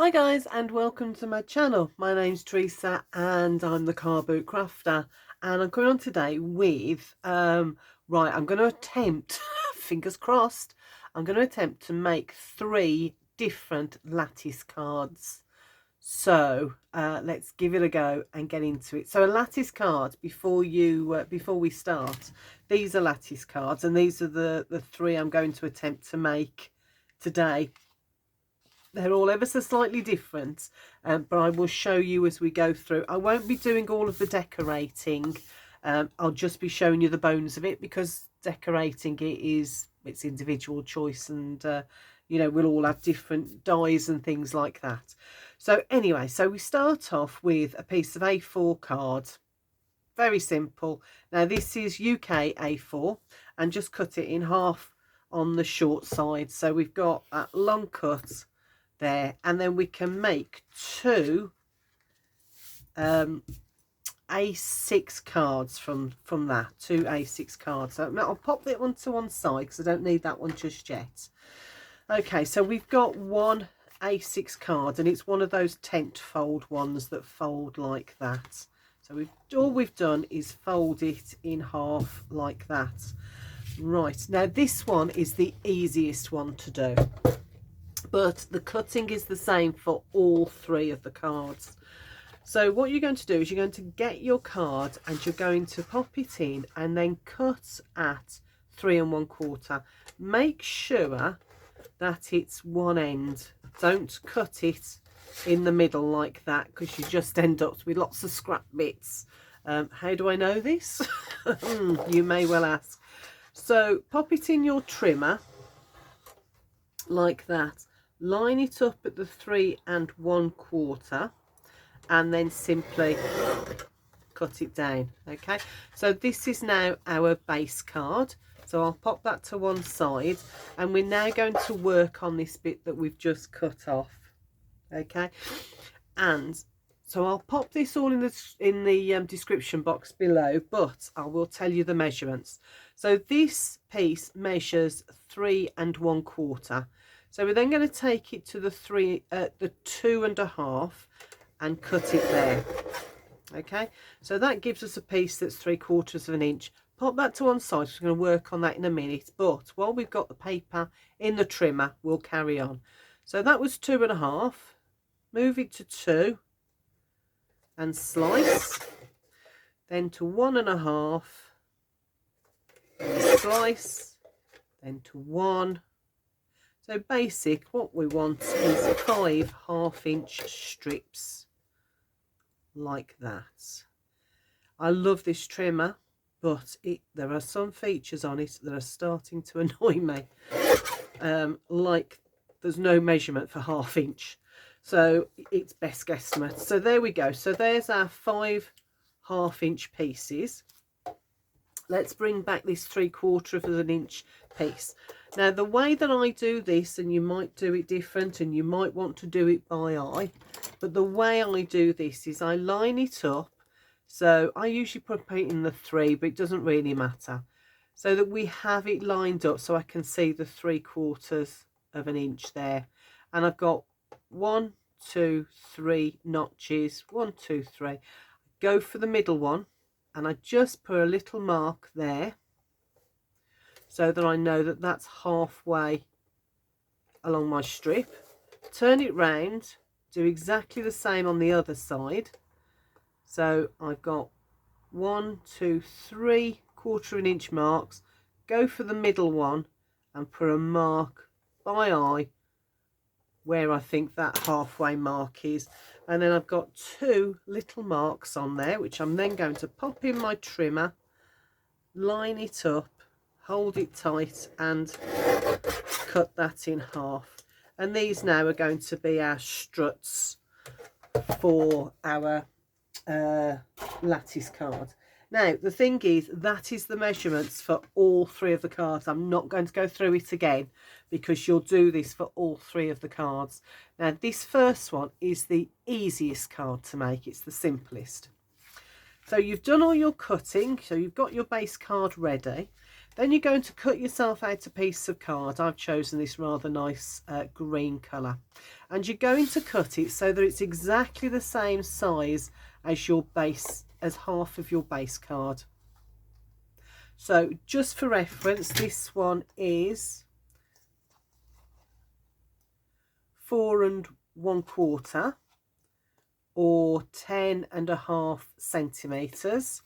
Hi guys, and welcome to my channel. My name's Teresa and I'm the car boot crafter, and I'm coming on today with I'm going to attempt fingers crossed, I'm going to attempt to make 3 different lattice cards. So let's give it a go and get into it. So a lattice card, before we start, these are lattice cards, and these are the 3 I'm going to attempt to make today. They're all ever so slightly different, but I will show you as we go through. I won't be doing all of the decorating. I'll just be showing you the bones of it, because decorating it's individual choice, and we'll all have different dies and things like that. So anyway, so we start off with a piece of A4 card. Very simple. Now this is UK A4, and just cut it in half on the short side. So we've got that long cut there, and then we can make 2 A6 cards from that. 2 A6 cards. So I'll pop that one to one side because I don't need that one just yet. Okay, so we've got 1 A6 card, and it's one of those tent fold ones that fold like that. So all we've done is fold it in half like that. Right, now this one is the easiest one to do, but the cutting is the same for all 3 of the cards. So what you're going to do is you're going to get your card and you're going to pop it in and then cut at 3 1/4. Make sure that it's one end. Don't cut it in the middle like that, because you just end up with lots of scrap bits. How do I know this? You may well ask. So pop it in your trimmer like that. Line it up at the 3 1/4, and then simply cut it down. Okay, so this is now our base card, so I'll pop that to one side, and we're now going to work on this bit that we've just cut off. Okay, and so I'll pop this all in the description box below, but I will tell you the measurements. So this piece measures 3 1/4. So we're then going to take it to the 2 1/2 and cut it there. Okay, so that gives us a piece that's 3/4 of an inch. Pop that to one side. We're going to work on that in a minute, but while we've got the paper in the trimmer, we'll carry on. So that was 2 1/2. Move it to 2 and slice, then to 1 1/2 and slice, then to 1. So basic, what we want is 5 1/2-inch strips like that. I love this trimmer, but there are some features on it that are starting to annoy me. Like there's no measurement for 1/2 inch. So it's best guesstimate. So there we go. So there's our 5 1/2-inch pieces. Let's bring back this 3/4 of an inch piece. Now the way that I do this, and you might do it different and you might want to do it by eye, but the way I do this is I line it up. So I usually put it in the 3, but it doesn't really matter, so that we have it lined up so I can see the 3/4 of an inch there. And I've got 1 2 3 notches, 1 2 3. Go for the middle one, and I just put a little mark there so that I know that that's halfway along my strip. Turn it round, do exactly the same on the other side. So I've got 1 2 3 1/4-inch marks. Go for the middle one and put a mark by eye where I think that halfway mark is, and then I've got 2 little marks on there, which I'm then going to pop in my trimmer, line it up, hold it tight, and cut that in half. And these now are going to be our struts for our lattice card. Now the thing is, that is the measurements for all 3 of the cards. I'm not going to go through it again, because you'll do this for all 3 of the cards. Now this first one is the easiest card to make. It's the simplest. So you've done all your cutting, so you've got your base card ready. Then you're going to cut yourself out a piece of card. I've chosen this rather nice green colour. And you're going to cut it so that it's exactly the same size as your base, as half of your base card. So just for reference, this one is 4 1/4 or 10.5 centimetres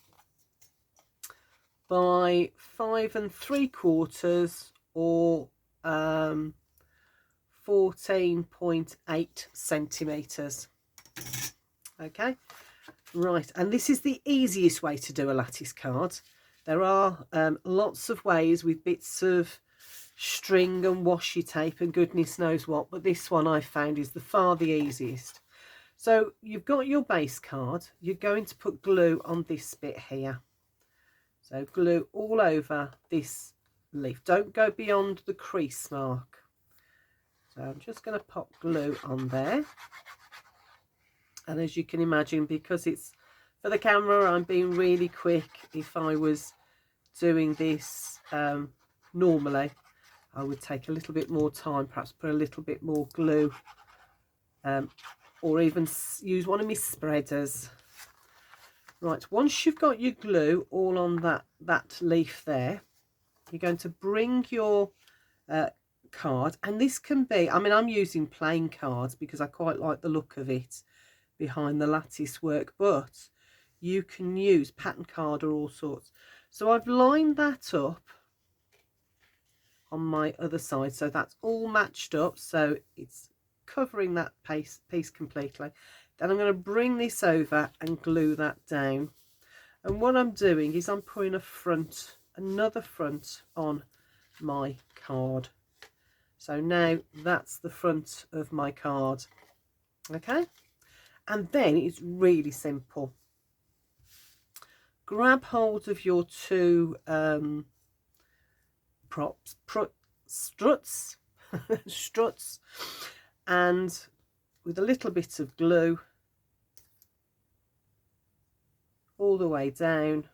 by 5 3/4 or 14.8 centimetres. Okay, right, and this is the easiest way to do a lattice card. There are lots of ways with bits of string and washi tape and goodness knows what, but this one I found is the easiest. So you've got your base card, you're going to put glue on this bit here. So glue all over this leaf. Don't go beyond the crease mark. So I'm just going to pop glue on there. And as you can imagine, because it's for the camera, I'm being really quick. If I was doing this normally, I would take a little bit more time, perhaps put a little bit more glue, or even use one of my spreaders. Right, once you've got your glue all on that leaf there, you're going to bring your card, and this can be, I mean, I'm using plain cards because I quite like the look of it behind the lattice work, but you can use pattern card or all sorts. So I've lined that up on my other side, so that's all matched up, so it's covering that piece completely. Then I'm going to bring this over and glue that down, and what I'm doing is I'm putting another front on my card. So now that's the front of my card. Okay, and then it's really simple. Grab hold of your two struts struts, and with a little bit of glue all the way down,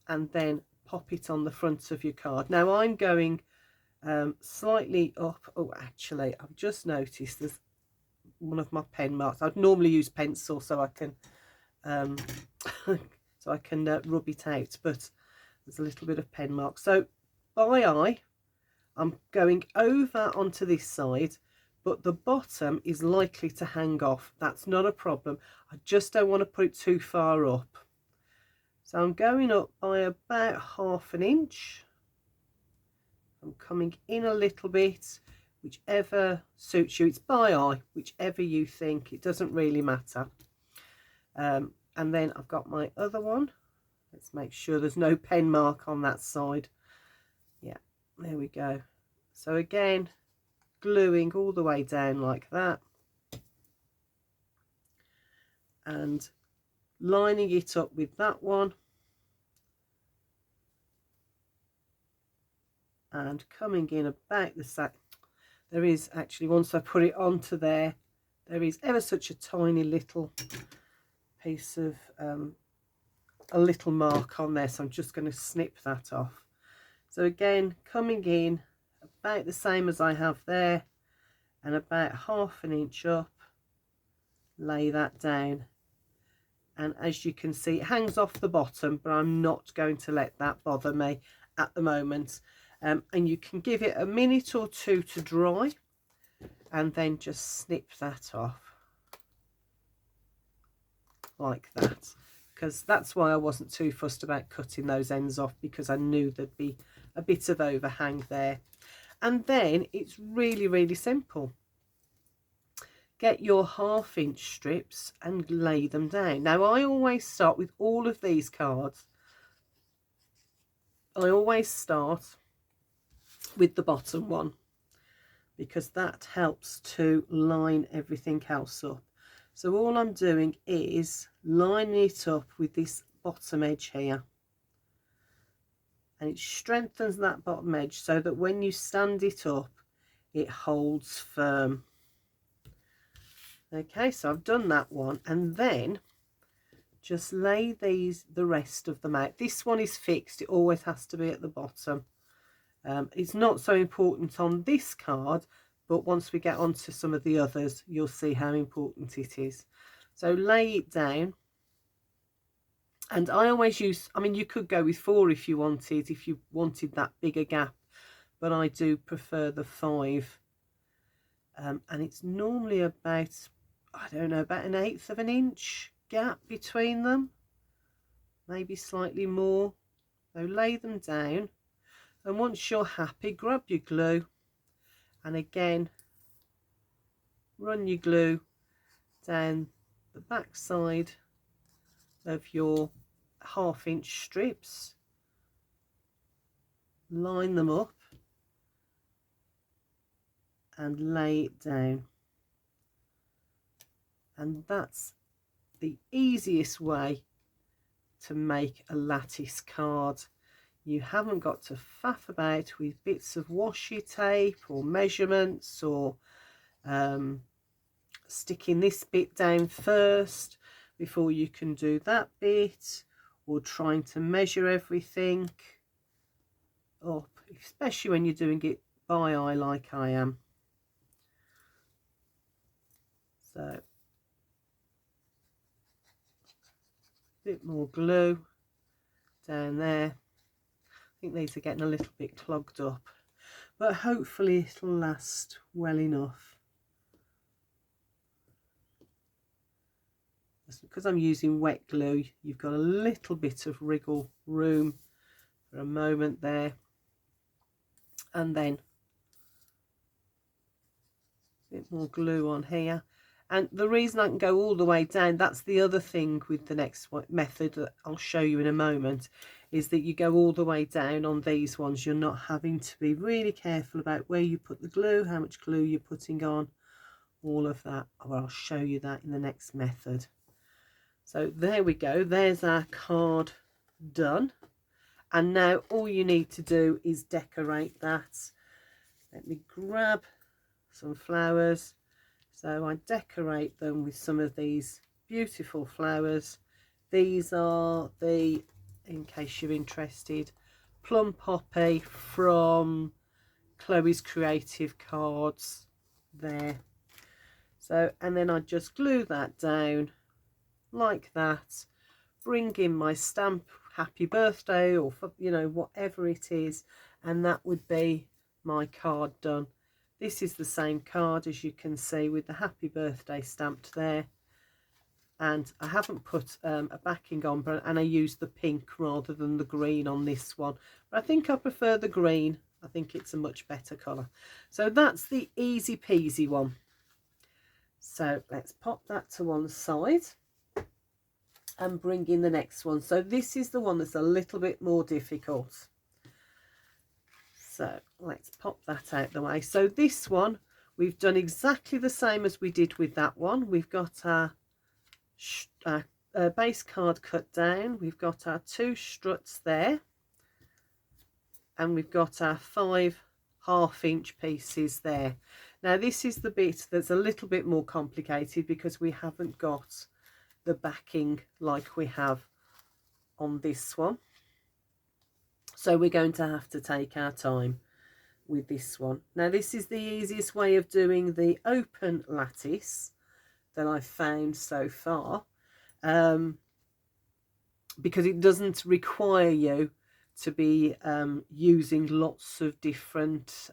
and then pop it on the front of your card. Now I'm going slightly up. Oh, actually, I've just noticed there's one of my pen marks. I'd normally use pencil so I can rub it out, but there's a little bit of pen mark. So by eye, I'm going over onto this side, but the bottom is likely to hang off. That's not a problem. I just don't want to put it too far up. So I'm going up by about 1/2 inch. I'm coming in a little bit, whichever suits you. It's by eye, whichever you think. It doesn't really matter. And then I've got my other one. Let's make sure there's no pen mark on that side. Yeah, there we go. So again, gluing all the way down like that, and lining it up with that one, and coming in about the same. There is actually, once I put it onto there, there is ever such a tiny little piece of a little mark on there, so I'm just going to snip that off. So again, coming in about the same as I have there, and about 1/2 inch up, lay that down, and as you can see, it hangs off the bottom, but I'm not going to let that bother me at the moment. And you can give it a minute or two to dry, and then just snip that off like that, because that's why I wasn't too fussed about cutting those ends off, because I knew there'd be a bit of overhang there. And then it's really, really simple. Get your 1/2 inch strips and lay them down. Now I always start with all of these cards, I always start with the bottom one, because that helps to line everything else up. So all I'm doing is lining it up with this bottom edge here, and it strengthens that bottom edge so that when you stand it up, it holds firm. Okay, so I've done that one, and then just lay the rest of them out. This one is fixed, it always has to be at the bottom. It's not so important on this card, but once we get onto some of the others, you'll see how important it is. So lay it down. And I always use, I mean, you could go with 4 if you wanted that bigger gap, but I do prefer the 5. And it's normally about, I don't know, about 1/8 of an inch gap between them, maybe slightly more. So lay them down, and once you're happy, grab your glue, and again run your glue down the back side of your 1/2 inch strips, line them up and lay it down. And that's the easiest way to make a lattice card. You haven't got to faff about with bits of washi tape or measurements, or sticking this bit down first before you can do that bit, or trying to measure everything up, especially when you're doing it by eye like I am. So a bit more glue down there. I think these are getting a little bit clogged up, but hopefully it'll last well enough. Just because I'm using wet glue, you've got a little bit of wriggle room for a moment there, and then a bit more glue on here. And the reason I can go all the way down, that's the other thing with the next method that I'll show you in a moment, is that you go all the way down on these ones. You're not having to be really careful about where you put the glue, how much glue you're putting on, all of that. Well, I'll show you that in the next method. So there we go, there's our card done. And now all you need to do is decorate that. Let me grab some flowers. So I decorate them with some of these beautiful flowers. These are the, in case you're interested, Plum Poppy from Chloe's Creative Cards there. So, and then I just glue that down like that, bring in my stamp, happy birthday, or you know, whatever it is, and that would be my card done. This is the same card, as you can see, with the happy birthday stamped there, and I haven't put a backing on, and I used the pink rather than the green on this one, but I think I prefer the green. I think it's a much better colour. So that's the easy peasy one. So let's pop that to one side and bring in the next one. So this is the one that's a little bit more difficult. So let's pop that out the way. So this one, we've done exactly the same as we did with that one. We've got our base card cut down. We've got our 2 struts there. And we've got our 5 1/2 inch pieces there. Now this is the bit that's a little bit more complicated because we haven't got the backing like we have on this one. So we're going to have to take our time with this one. Now this is the easiest way of doing the open lattice that I've found so far, because it doesn't require you to be using lots of different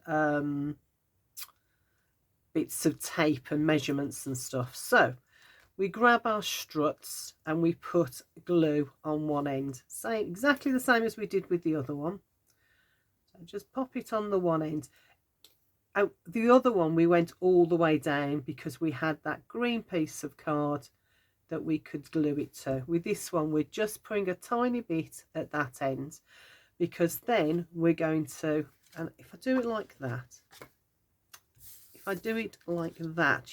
bits of tape and measurements and stuff. So we grab our struts and we put glue on one end, exactly the same as we did with the other one. So just pop it on the one end. The other one we went all the way down because we had that green piece of card that we could glue it to. With this one we're just putting a tiny bit at that end, because then we're going to, and if I do it like that,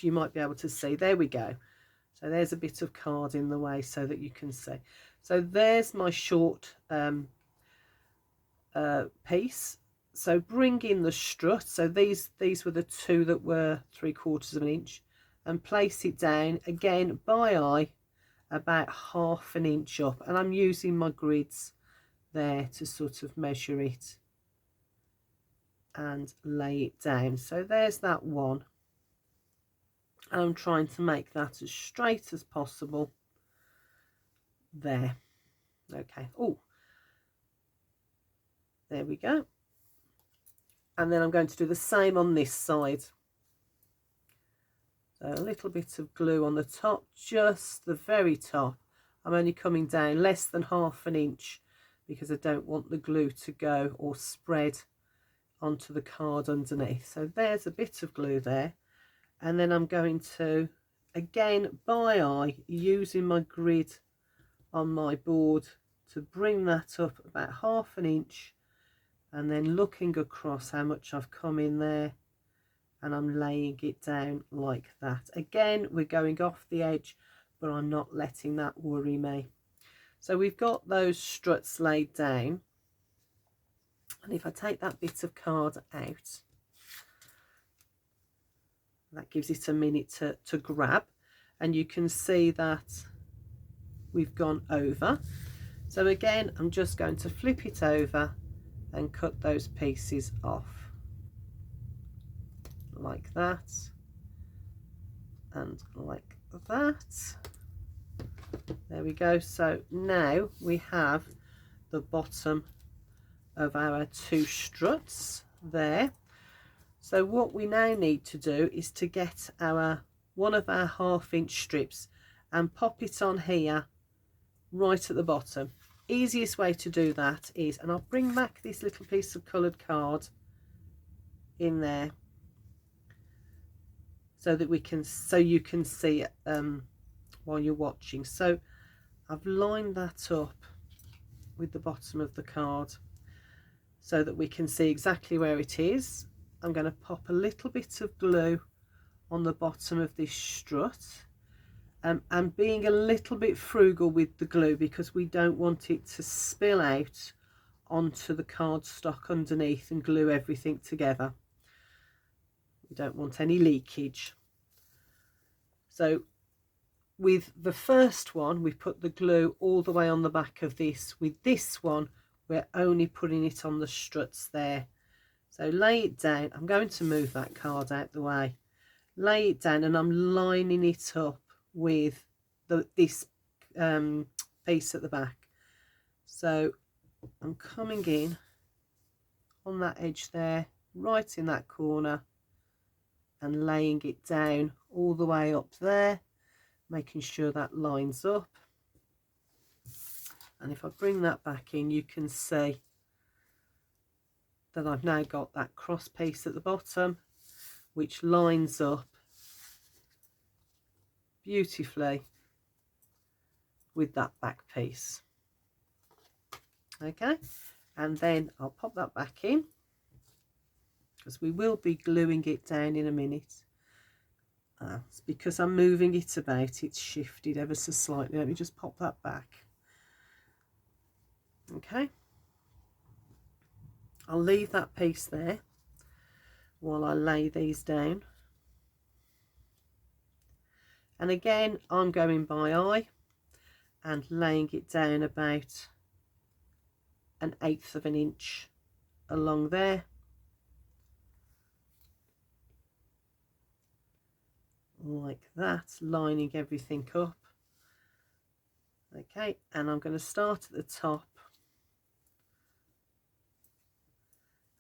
you might be able to see, there we go. So there's a bit of card in the way so that you can see. So there's my short piece. So bring in the strut. So these were the 2 that were 3/4 of an inch, and place it down again by eye about 1/2 inch up, and I'm using my grids there to sort of measure it and lay it down. So there's that one. I'm trying to make that as straight as possible there. Okay, oh, there we go. And then I'm going to do the same on this side. So a little bit of glue on the top, just the very top. I'm only coming down less than 1/2 inch because I don't want the glue to go or spread onto the card underneath. So there's a bit of glue there. And then I'm going to, again, by eye, using my grid on my board to bring that up about 1/2 inch, and then looking across how much I've come in there, and I'm laying it down like that. Again, we're going off the edge, but I'm not letting that worry me. So we've got those struts laid down, and if I take that bit of card out, that gives it a minute to grab, and you can see that we've gone over. So again, I'm just going to flip it over and cut those pieces off like that and like that. There we go. So now we have the bottom of our 2 struts there. So what we now need to do is to get our one of our 1/2 inch strips and pop it on here right at the bottom. Easiest way to do that is, and I'll bring back this little piece of coloured card in there so that you can see it while you're watching. So I've lined that up with the bottom of the card so that we can see exactly where it is. I'm going to pop a little bit of glue on the bottom of this strut, and being a little bit frugal with the glue because we don't want it to spill out onto the cardstock underneath and glue everything together. We don't want any leakage. So with the first one, we put the glue all the way on the back of this. With this one, we're only putting it on the struts there. So lay it down. I'm going to move that card out the way. Lay it down, and I'm lining it up with this piece at the back. So I'm coming in on that edge there, right in that corner, and laying it down all the way up there, making sure that lines up. And if I bring that back in, you can see that I've now got that cross piece at the bottom, which lines up beautifully with that back piece. Okay, and then I'll pop that back in because we will be gluing it down in a minute. It's because I'm moving it about, it's shifted ever so slightly. Let me just pop that back. Okay, I'll leave that piece there while I lay these down. And again, I'm going by eye and laying it down about 1/8 inch along there. Like that, lining everything up. Okay, and I'm going to start at the top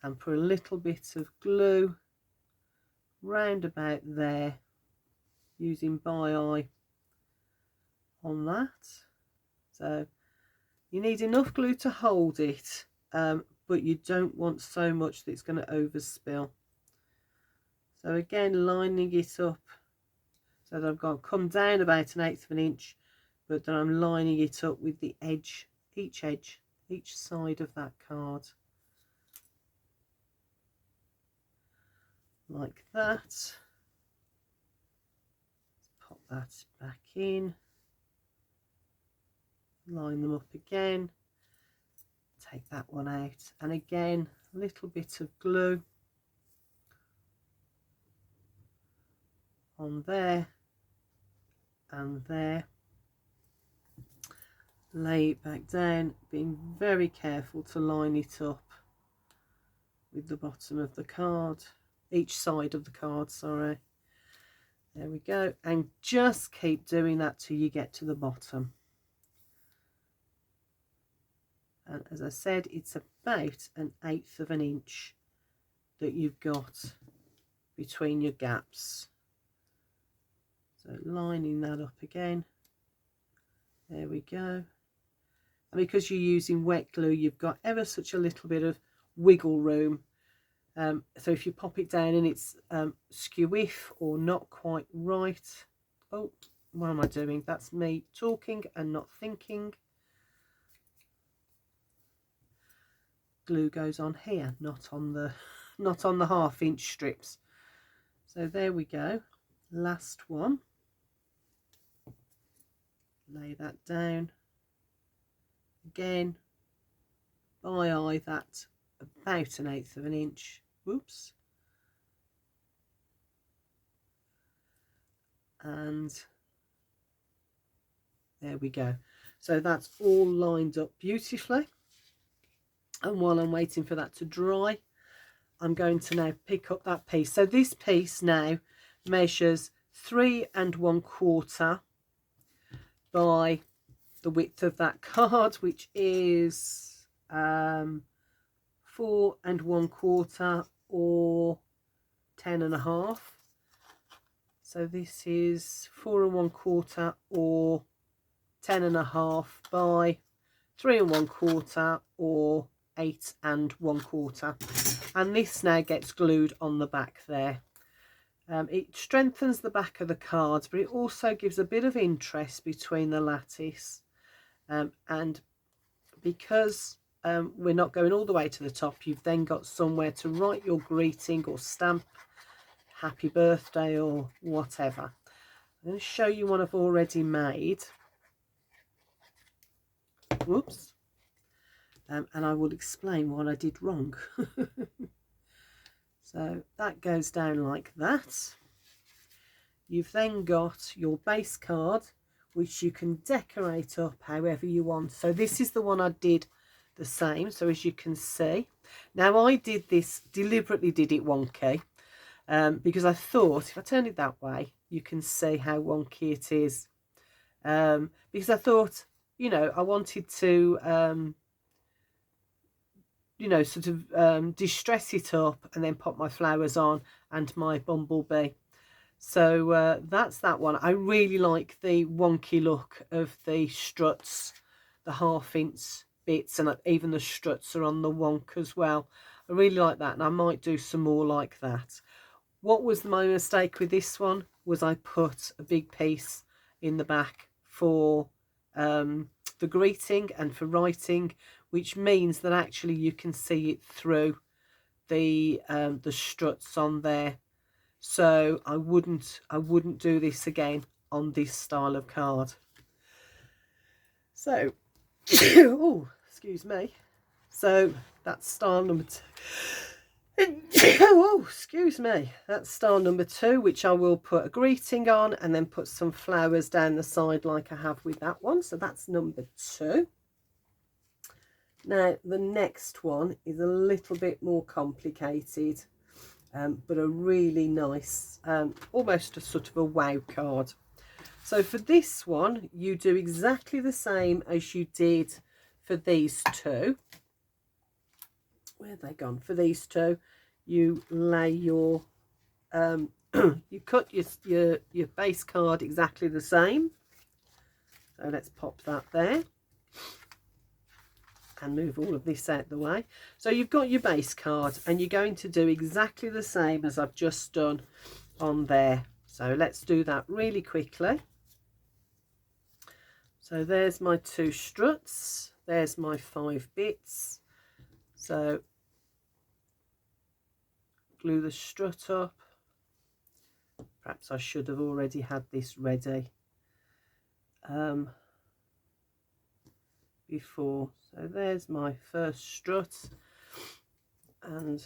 and put a little bit of glue round about there, using by eye on that. So you need enough glue to hold it, but you don't want so much that it's going to overspill. So again, lining it up so that I've got come down about 1/8 inch, but then I'm lining it up with the edge, each side of that card, like that. Let's pop that back in, line them up again, take that one out, and again a little bit of glue on there and there. lay it back down, being very careful to line it up with the bottom of the card, each side of the card, sorry. There we go, and just keep doing that till you get to the bottom. And as I said, it's about 1/8 of an inch that you've got between your gaps. So lining that up again. There we go. And because you're using wet glue, you've got ever such a little bit of wiggle room. So if you pop it down and it's skew-iff or not quite right. Oh, what am I doing? That's me talking and not thinking. Glue goes on here, not on the 1/2 inch strips. So there we go. Last one. Lay that down. Again, by eye, that's about 1/8 of an inch. Whoops. And there we go. So that's all lined up beautifully. And while I'm waiting for that to dry, I'm going to now pick up that piece. So this piece now measures 3 1/4 by the width of that card, which is 4 1/4 or 10 1/2. So this is 4 1/4 or 10 1/2 by 3 1/4 or 8 1/4. And this now gets glued on the back there. It strengthens the back of the cards, but it also gives a bit of interest between the lattice. And because we're not going all the way to the top, you've then got somewhere to write your greeting or stamp happy birthday or whatever. I'm going to show you one I've already made. Whoops. And I will explain what I did wrong. So that goes down like that. You've then got your base card, which you can decorate up however you want. So this is the one I did the same. So as you can see, now I did this, deliberately did it wonky, because I thought if I turn it that way, you can see how wonky it is. Because I thought, you know, I wanted to, you know, sort of distress it up and then pop my flowers on and my bumblebee. So that's that one. I really like the wonky look of the struts, the 1/2 inch bits, and even the struts are on the wonk as well. I really like that, and I might do some more like that. What was my mistake with this one was I put a big piece in the back for the greeting and for writing, which means that actually you can see it through the struts on there. So I wouldn't do this again on this style of card. So oh, excuse me. So that's style number 2. Oh, excuse me. That's style number 2, which I will put a greeting on and then put some flowers down the side like I have with that one. So that's number 2. Now the next one is a little bit more complicated, but a really nice, almost a sort of a wow card. So for this one, you do exactly the same as you did for these two. Where have they gone? For these two, you lay your, you cut your base card exactly the same. So let's pop that there and move all of this out the way. So you've got your base card and you're going to do exactly the same as I've just done on there. So let's do that really quickly. So there's my 2 struts, there's my 5 bits. So glue the strut up. Perhaps I should have already had this ready before. So there's my first strut and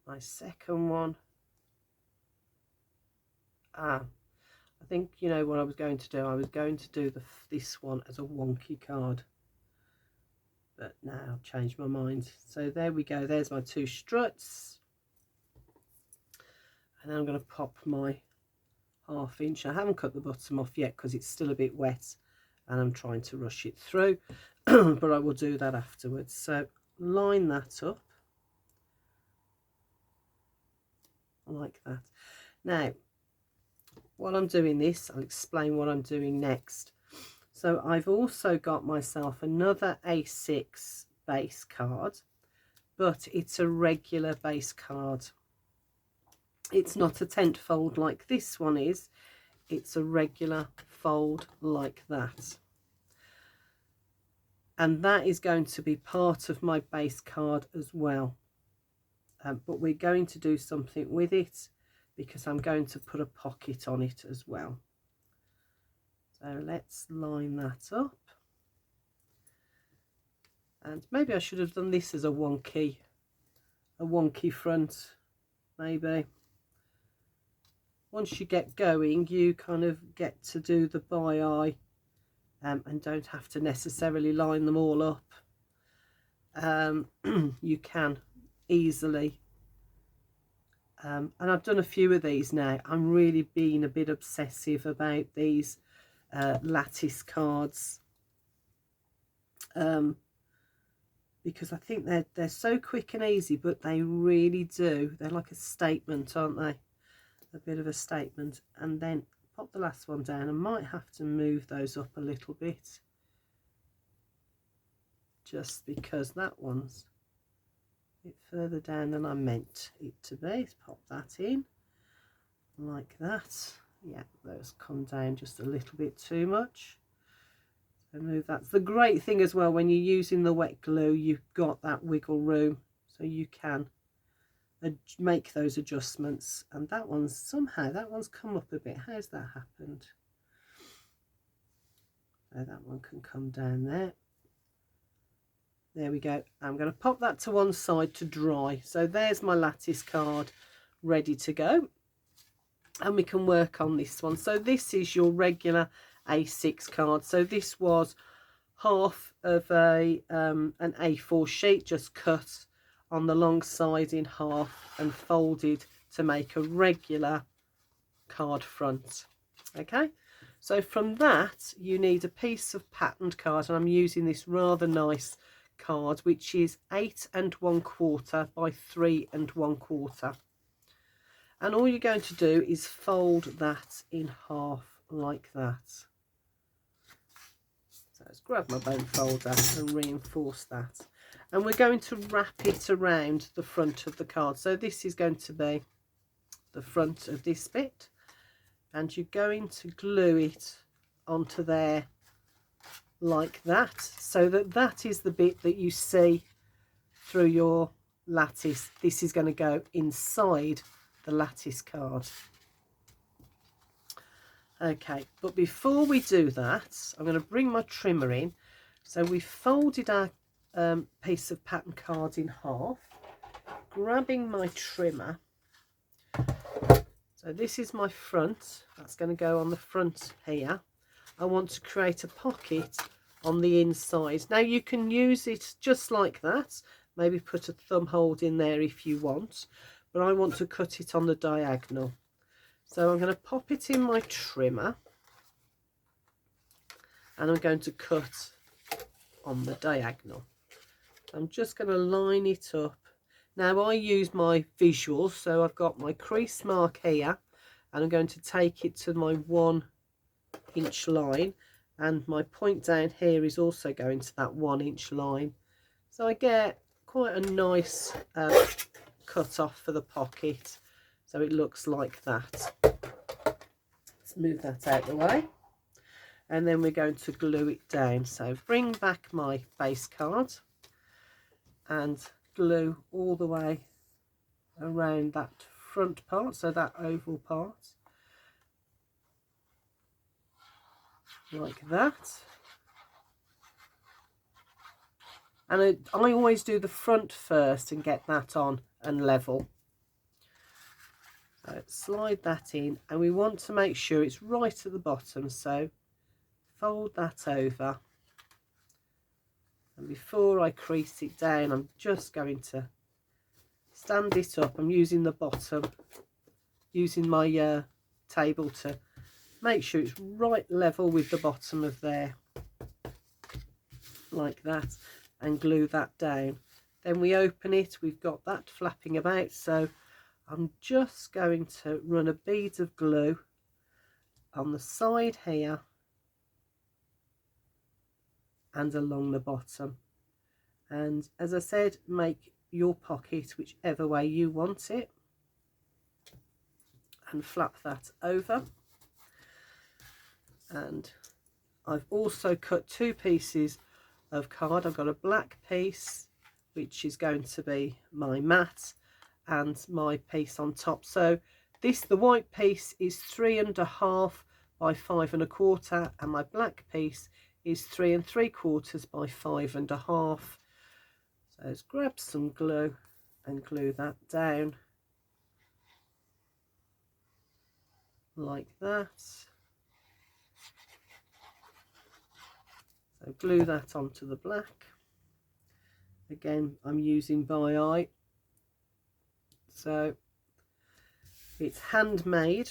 my second one. I think you know what I was going to do. I was going to do this one as a wonky card. but now I've changed my mind. So there we go, there's my 2 struts, and then I'm going to pop my 1/2 inch. I haven't cut the bottom off yet because it's still a bit wet and I'm trying to rush it through, but I will do that afterwards. So line that up like that. Now while I'm doing this, I'll explain what I'm doing next. So I've also got myself another A6 base card, but it's a regular base card. It's not a tent fold like this one is, it's a regular fold like that. And that is going to be part of my base card as well. But we're going to do something with it because I'm going to put a pocket on it as well. So let's line that up. And maybe I should have done this as a wonky front, maybe. Once you get going, you kind of get to do the by eye and don't have to necessarily line them all up. You can easily. And I've done a few of these now. I'm really being a bit obsessive about these lattice cards. Because I think they're so quick and easy, but they really do. They're like a statement, aren't they? A bit of a statement. And then pop the last one down. I might have to move those up a little bit, just because that one's a bit further down than I meant it to be. Let's pop that in like that. Yeah, those come down just a little bit too much. So move that. The great thing as well, when you're using the wet glue, you've got that wiggle room, so you can make those adjustments. And that one's come up a bit. How's that happened? So that one can come down there. There we go. I'm going to pop that to one side to dry. So there's my lattice card ready to go, and we can work on this one. So this is your regular A6 card. So this was half of an A4 sheet, just cut on the long side in half and folded to make a regular card front. Okay, so from that you need a piece of patterned card, and I'm using this rather nice card, which is 8 1/4 by 3 1/4. And all you're going to do is fold that in half like that. So let's grab my bone folder and reinforce that. And we're going to wrap it around the front of the card. So this is going to be the front of this bit, and you're going to glue it onto there like that, so that is the bit that you see through your lattice. This is going to go inside the lattice card. Okay, but before we do that, I'm going to bring my trimmer in. So we folded our piece of pattern card in half, grabbing my trimmer. So this is my front, that's going to go on the front here. I want to create a pocket on the inside. Now you can use it just like that, maybe put a thumb hold in there if you want, but I want to cut it on the diagonal. So I'm going to pop it in my trimmer, and I'm going to cut on the diagonal. I'm just going to line it up. Now I use my visuals, so I've got my crease mark here, and I'm going to take it to my 1 inch line, and my point down here is also going to that 1 inch line. So I get quite a nice cut off for the pocket, so it looks like that. Let's move that out of the way, and then we're going to glue it down. So bring back my base card and glue all the way around that front part, so that oval part, like that. And I always do the front first and get that on and level. So slide that in, and we want to make sure it's right at the bottom, so fold that over And before I crease it down, I'm just going to stand it up. I'm using the bottom, using my table to make sure it's right level with the bottom of there, like that, and glue that down. Then we open it, we've got that flapping about, so I'm just going to run a bead of glue on the side here and along the bottom. And as I said, make your pocket whichever way you want it and flap that over. And I've also cut 2 pieces of card. I've got a black piece which is going to be my mat and my piece on top. So the white piece is 3.5 by 5.25 and my black piece is 3.75 by 5.5. So let's grab some glue and glue that down like that. So glue that onto the black. Again, I'm using by eye, so it's handmade,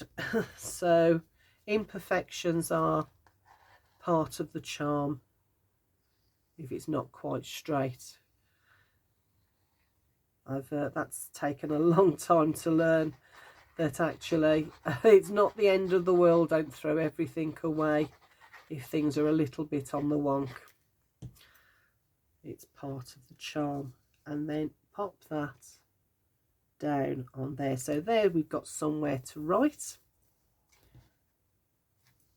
so imperfections are part of the charm if it's not quite straight. That's taken a long time to learn that actually it's not the end of the world. Don't throw everything away if things are a little bit on the wonk. It's part of the charm. And then pop that down on there. So there we've got somewhere to write.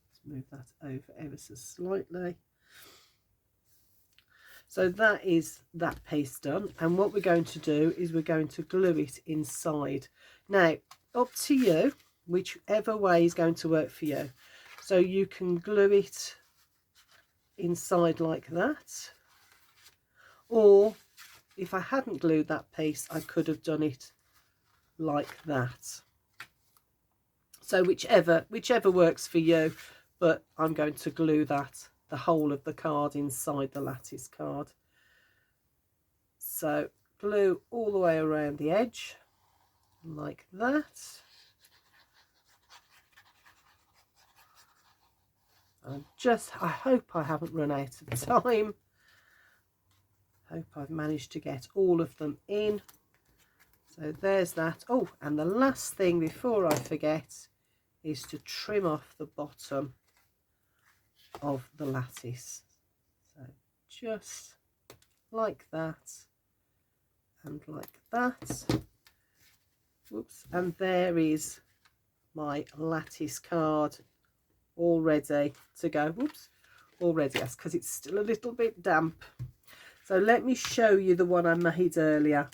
Let's move that over ever so slightly. So that is that piece done, and what we're going to do is we're going to glue it inside. Now, up to you, whichever way is going to work for you. So you can glue it inside like that, or if I hadn't glued that piece, I could have done it like that. So whichever works for you, but I'm going to glue that, the whole of the card, inside the lattice card. So glue all the way around the edge like that. I hope I haven't run out of time. Hope I've managed to get all of them in. So there's that. Oh, and the last thing before I forget is to trim off the bottom of the lattice. So just like that and like that. Whoops. And there is my lattice card all ready to go. Whoops, all ready. That's because it's still a little bit damp. So let me show you the one I made earlier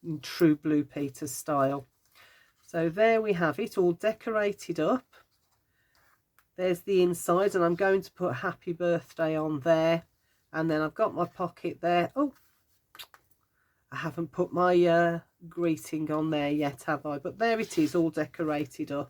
in true Blue Peter style. So there we have it all decorated up. There's the inside, and I'm going to put happy birthday on there, and then I've got my pocket there. Oh, I haven't put my greeting on there yet, have I? But there it is, all decorated up.